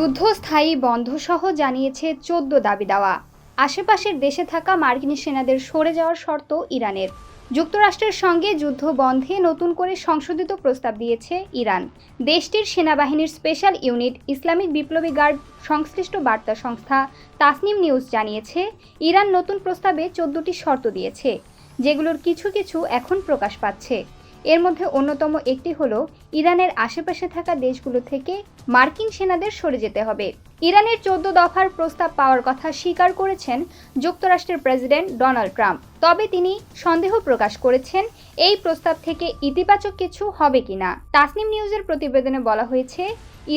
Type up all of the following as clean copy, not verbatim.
যুদ্ধ স্থায়ী বন্ধসহ জানিয়েছে ১৪ দাবি দেওয়া। আশেপাশের দেশে থাকা মার্কিন সেনাদের সরে যাওয়ার শর্ত ইরানের। যুক্তরাষ্ট্রের সঙ্গে যুদ্ধ বন্ধে নতুন করে সংশোধিত প্রস্তাব দিয়েছে ইরান। দেশটির সেনাবাহিনীর স্পেশাল ইউনিট ইসলামিক বিপ্লবী গার্ড সংশ্লিষ্ট বার্তা সংস্থা তাসনিম নিউজ জানিয়েছে, ইরান নতুন প্রস্তাবে ১৪টি শর্ত দিয়েছে, যেগুলোর কিছু কিছু এখন প্রকাশ পাচ্ছে। এর মধ্যে অন্যতম একটি হলো ইরানের আশেপাশে থাকা দেশগুলো থেকে মার্কিন সেনাদের সরে যেতে হবে। ইরানের ১৪ দফার প্রস্তাব পাওয়ার কথা স্বীকার করেছেন যুক্তরাষ্ট্রের প্রেসিডেন্ট ডোনাল্ড ট্রাম্প। তবে তিনি সন্দেহ প্রকাশ করেছেন এই প্রস্তাব থেকে ইতিবাচক কিছু হবে কিনা। তাসনিম নিউজের প্রতিবেদনে বলা হয়েছে,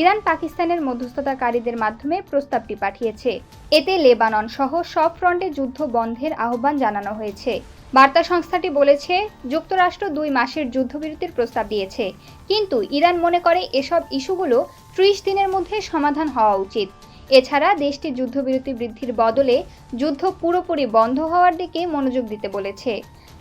ইরান পাকিস্তানের মধ্যস্থতাকারীদের মাধ্যমে প্রস্তাবটি পাঠিয়েছে। এতে লেবানন সহ সব ফ্রন্টে যুদ্ধ বন্ধের আহ্বান জানানো হয়েছে। বার্তা সংস্থাটি বলেছে, যুক্তরাষ্ট্র ২ মাসের যুদ্ধবিরতির প্রস্তাব দিয়েছে, কিন্তু ইরান মনে করে এসব ইস্যুগুলো ৩০ দিনের মধ্যে সমাধান হওয়া উচিত। এছাড়া দেশটি যুদ্ধবিরতি বৃদ্ধির বদলে যুদ্ধ পুরোপুরি বন্ধ হওয়ার দিকে মনোযোগ দিতে বলেছে।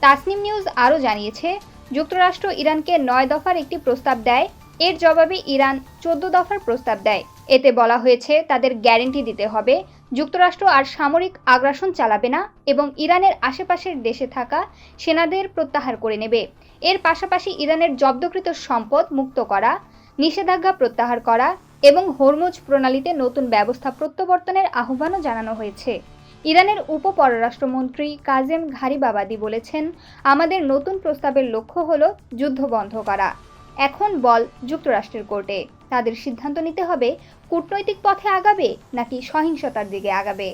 তাসনিম নিউজ আরও জানিয়েছে, যুক্তরাষ্ট্র ইরানকে ৯ দফার একটি প্রস্তাব দেয়, এর জবাবে ইরান ১৪ দফার প্রস্তাব দেয়। এতে বলা হয়েছে, তাদের গ্যারান্টি দিতে হবে যুক্তরাষ্ট্র আর সামরিক আগ্রাসন চালাবে না এবং ইরানের আশেপাশের দেশে থাকা সেনাদের প্রত্যাহার করে নেবে। এর পাশাপাশি ইরানের জব্দকৃত সম্পদ মুক্ত করা, নিষেধাজ্ঞা প্রত্যাহার করা এবং হরমুজ প্রণালীতে নতুন ব্যবস্থা প্রত্যাবর্তনের আহ্বানও জানানো হয়েছে। ইরানের উপপররাষ্ট্রমন্ত্রী কাজেম ঘারিবাবাদি বলেছেন, আমাদের নতুন প্রস্তাবের লক্ষ্য হল যুদ্ধ বন্ধ করা। এখন বল যুক্তরাষ্ট্রের কোর্টে। তাদের সিদ্ধান্ত নিতে হবে কূটনৈতিক পথে আগাবে নাকি সহিংসতার দিকে আগাবে।